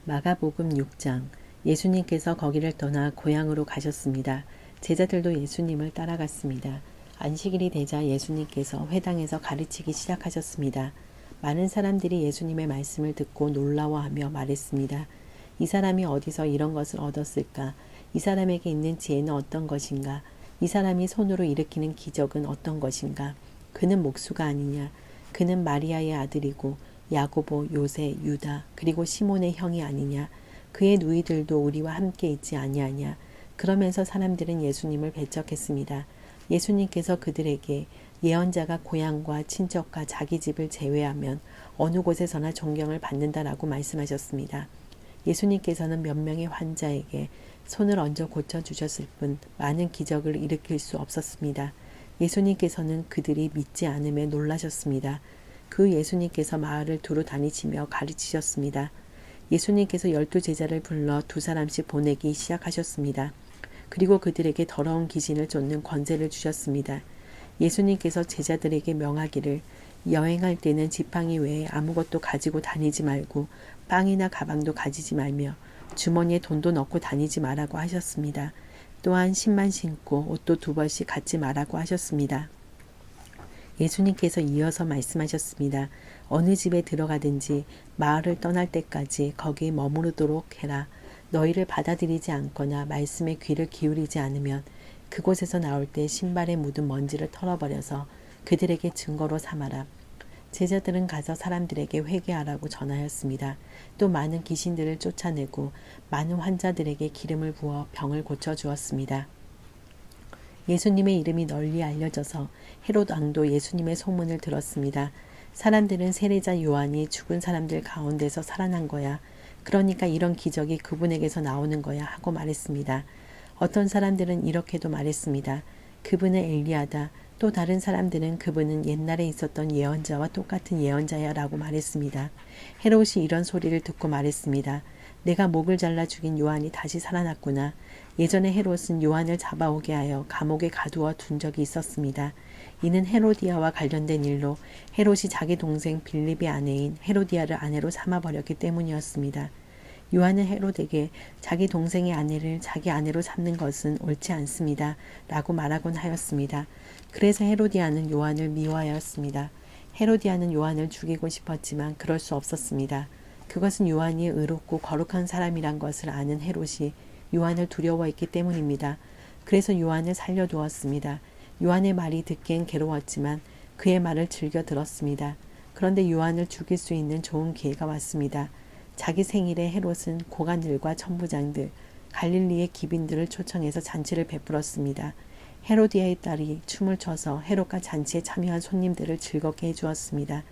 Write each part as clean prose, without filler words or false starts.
마가복음 6장. 예수님께서 거기를 떠나 고향으로 가셨습니다. 제자들도 예수님을 따라갔습니다. 안식일이 되자 예수님께서 회당에서 가르치기 시작하셨습니다. 많은 사람들이 예수님의 말씀을 듣고 놀라워하며 말했습니다. 이 사람이 어디서 이런 것을 얻었을까? 이 사람에게 있는 지혜는 어떤 것인가? 이 사람이 손으로 일으키는 기적은 어떤 것인가? 그는 목수가 아니냐? 그는 마리아의 아들이고 야고보, 요새, 유다, 그리고 시몬의 형이 아니냐? 그의 누이들도 우리와 함께 있지 아니하냐? 그러면서 사람들은 예수님을 배척했습니다. 예수님께서 그들에게 예언자가 고향과 친척과 자기 집을 제외하면 어느 곳에서나 존경을 받는다라고 말씀하셨습니다. 예수님께서는 몇 명의 환자에게 손을 얹어 고쳐주셨을 뿐 많은 기적을 일으킬 수 없었습니다. 예수님께서는 그들이 믿지 않음에 놀라셨습니다. 그 예수님께서 마을을 두루 다니시며 가르치셨습니다. 예수님께서 12제자를 불러 2사람씩 보내기 시작하셨습니다. 그리고 그들에게 더러운 귀신을 쫓는 권세를 주셨습니다. 예수님께서 제자들에게 명하기를 여행할 때는 지팡이 외에 아무것도 가지고 다니지 말고 빵이나 가방도 가지지 말며 주머니에 돈도 넣고 다니지 말라고 하셨습니다. 또한 신만 신고 옷도 2벌씩 갖지 말라고 하셨습니다. 예수님께서 이어서 말씀하셨습니다. 어느 집에 들어가든지 마을을 떠날 때까지 거기 머무르도록 해라. 너희를 받아들이지 않거나 말씀에 귀를 기울이지 않으면 그곳에서 나올 때 신발에 묻은 먼지를 털어버려서 그들에게 증거로 삼아라. 제자들은 가서 사람들에게 회개하라고 전하였습니다. 또 많은 귀신들을 쫓아내고 많은 환자들에게 기름을 부어 병을 고쳐주었습니다. 예수님의 이름이 널리 알려져서 헤롯 왕도 예수님의 소문을 들었습니다. 사람들은 세례자 요한이 죽은 사람들 가운데서 살아난 거야. 그러니까 이런 기적이 그분에게서 나오는 거야 하고 말했습니다. 어떤 사람들은 이렇게도 말했습니다. 그분은 엘리야다. 또 다른 사람들은 그분은 옛날에 있었던 예언자와 똑같은 예언자야 라고 말했습니다. 헤롯이 이런 소리를 듣고 말했습니다. 내가 목을 잘라 죽인 요한이 다시 살아났구나. 예전에 헤롯은 요한을 잡아오게 하여 감옥에 가두어 둔 적이 있었습니다. 이는 헤로디아와 관련된 일로 헤롯이 자기 동생 빌립의 아내인 헤로디아를 아내로 삼아버렸기 때문이었습니다. 요한은 헤롯에게 자기 동생의 아내를 자기 아내로 삼는 것은 옳지 않습니다. 라고 말하곤 하였습니다. 그래서 헤로디아는 요한을 미워하였습니다. 헤로디아는 요한을 죽이고 싶었지만 그럴 수 없었습니다. 그것은 요한이 의롭고 거룩한 사람이란 것을 아는 헤롯이 요한을 두려워했기 때문입니다. 그래서 요한을 살려두었습니다. 요한의 말이 듣기엔 괴로웠지만 그의 말을 즐겨 들었습니다. 그런데 요한을 죽일 수 있는 좋은 기회가 왔습니다. 자기 생일에 헤롯은 고관들과 천부장들, 갈릴리의 기빈들을 초청해서 잔치를 베풀었습니다. 헤로디아의 딸이 춤을 춰서 헤롯과 잔치에 참여한 손님들을 즐겁게 해주었습니다.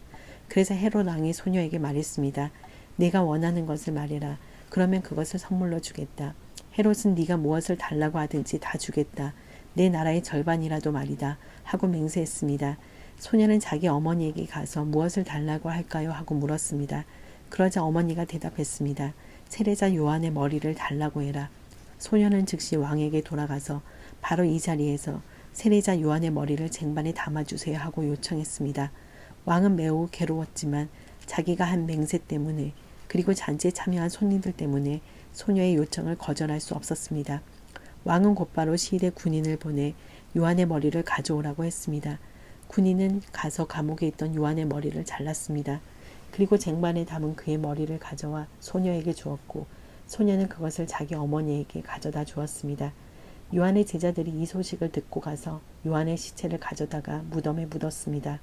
그래서 헤롯 왕이 소녀에게 말했습니다. 내가 원하는 것을 말해라. 그러면 그것을 선물로 주겠다. 헤롯은 네가 무엇을 달라고 하든지 다 주겠다. 내 나라의 절반이라도 말이다. 하고 맹세했습니다. 소녀는 자기 어머니에게 가서 무엇을 달라고 할까요? 하고 물었습니다. 그러자 어머니가 대답했습니다. 세례자 요한의 머리를 달라고 해라. 소녀는 즉시 왕에게 돌아가서 바로 이 자리에서 세례자 요한의 머리를 쟁반에 담아주세요 하고 요청했습니다. 왕은 매우 괴로웠지만 자기가 한 맹세 때문에 그리고 잔치에 참여한 손님들 때문에 소녀의 요청을 거절할 수 없었습니다. 왕은 곧바로 시일에 군인을 보내 요한의 머리를 가져오라고 했습니다. 군인은 가서 감옥에 있던 요한의 머리를 잘랐습니다. 그리고 쟁반에 담은 그의 머리를 가져와 소녀에게 주었고 소녀는 그것을 자기 어머니에게 가져다 주었습니다. 요한의 제자들이 이 소식을 듣고 가서 요한의 시체를 가져다가 무덤에 묻었습니다.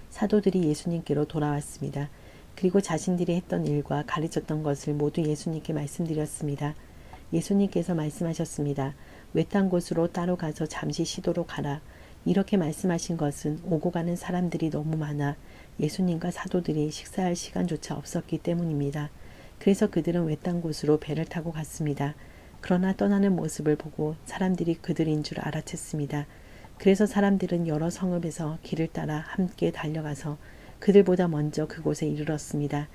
사도들이 예수님께로 돌아왔습니다. 그리고 자신들이 했던 일과 가르쳤던 것을 모두 예수님께 말씀드렸습니다. 예수님께서 말씀하셨습니다. 외딴 곳으로 따로 가서 잠시 쉬도록 하라. 이렇게 말씀하신 것은 오고 가는 사람들이 너무 많아 예수님과 사도들이 식사할 시간조차 없었기 때문입니다. 그래서 그들은 외딴 곳으로 배를 타고 갔습니다. 그러나 떠나는 모습을 보고 사람들이 그들인 줄 알아챘습니다. 그래서 사람들은 여러 성읍에서 길을 따라 함께 달려가서 그들보다 먼저 그곳에 이르렀습니다.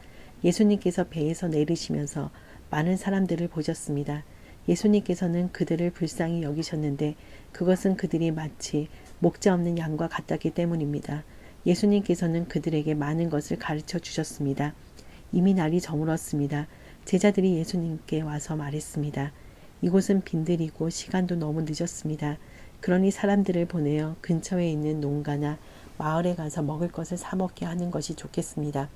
예수님께서 배에서 내리시면서 많은 사람들을 보셨습니다. 예수님께서는 그들을 불쌍히 여기셨는데 그것은 그들이 마치 목자 없는 양과 같았기 때문입니다. 예수님께서는 그들에게 많은 것을 가르쳐 주셨습니다. 이미 날이 저물었습니다. 제자들이 예수님께 와서 말했습니다. 이곳은 빈들이고 시간도 너무 늦었습니다. 그러니 사람들을 보내어 근처에 있는 농가나 마을에 가서 먹을 것을 사 먹게 하는 것이 좋겠습니다.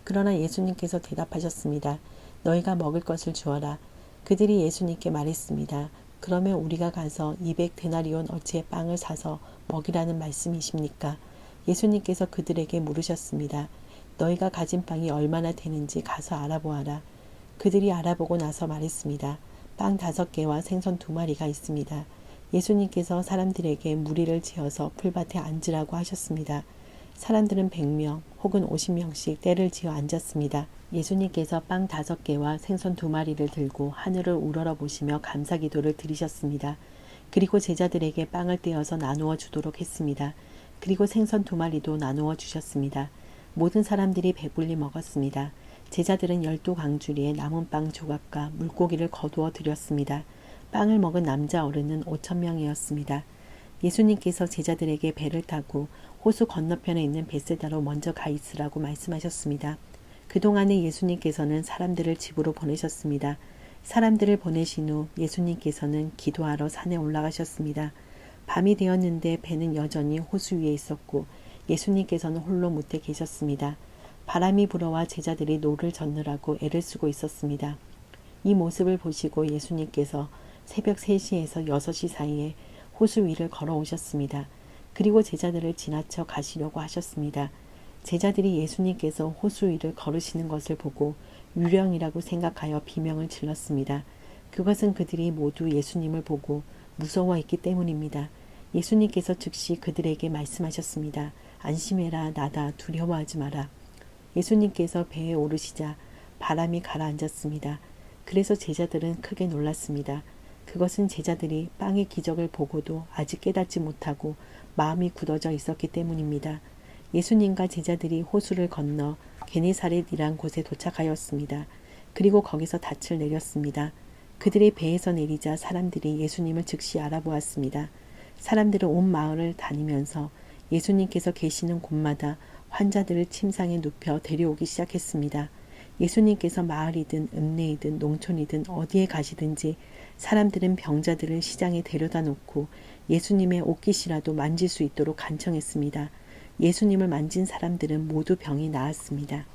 그러나 예수님께서 대답하셨습니다. 너희가 먹을 것을 주어라. 그들이 예수님께 말했습니다. 그러면 우리가 가서 200데나리온 어치의 빵을 사서 먹이라는 말씀이십니까? 예수님께서 그들에게 물으셨습니다. 너희가 가진 빵이 얼마나 되는지 가서 알아보아라. 그들이 알아보고 나서 말했습니다. 빵 5개와 생선 2마리가 있습니다. 예수님께서 사람들에게 무리를 지어서 풀밭에 앉으라고 하셨습니다. 사람들은 100명 혹은 50명씩 때를 지어 앉았습니다. 예수님께서 빵 5개와 생선 2마리를 들고 하늘을 우러러 보시며 감사기도를 드리셨습니다. 그리고 제자들에게 빵을 떼어서 나누어 주도록 했습니다. 그리고 생선 2마리도 나누어 주셨습니다. 모든 사람들이 배불리 먹었습니다. 제자들은 12광주리에 남은 빵 조각과 물고기를 거두어 드렸습니다. 빵을 먹은 남자 어른은 5,000명이었습니다. 예수님께서 제자들에게 배를 타고 호수 건너편에 있는 벳세다로 먼저 가 있으라고 말씀하셨습니다. 그동안에 예수님께서는 사람들을 집으로 보내셨습니다. 사람들을 보내신 후 예수님께서는 기도하러 산에 올라가셨습니다. 밤이 되었는데 배는 여전히 호수 위에 있었고 예수님께서는 홀로 못에 계셨습니다. 바람이 불어와 제자들이 노를 젓느라고 애를 쓰고 있었습니다. 이 모습을 보시고 예수님께서 새벽 3시에서 6시 사이에 호수 위를 걸어오셨습니다. 그리고 제자들을 지나쳐 가시려고 하셨습니다. 제자들이 예수님께서 호수 위를 걸으시는 것을 보고 유령이라고 생각하여 비명을 질렀습니다. 그것은 그들이 모두 예수님을 보고 무서워했기 때문입니다. 예수님께서 즉시 그들에게 말씀하셨습니다. 안심해라, 나다, 두려워하지 마라. 예수님께서 배에 오르시자 바람이 가라앉았습니다. 그래서 제자들은 크게 놀랐습니다. 그것은 제자들이 빵의 기적을 보고도 아직 깨닫지 못하고 마음이 굳어져 있었기 때문입니다. 예수님과 제자들이 호수를 건너 게네사렛이란 곳에 도착하였습니다. 그리고 거기서 닻을 내렸습니다. 그들의 배에서 내리자 사람들이 예수님을 즉시 알아보았습니다. 사람들은 온 마을을 다니면서 예수님께서 계시는 곳마다 환자들을 침상에 눕혀 데려오기 시작했습니다. 예수님께서 마을이든 읍내이든 농촌이든 어디에 가시든지 사람들은 병자들을 시장에 데려다 놓고 예수님의 옷깃이라도 만질 수 있도록 간청했습니다. 예수님을 만진 사람들은 모두 병이 나았습니다.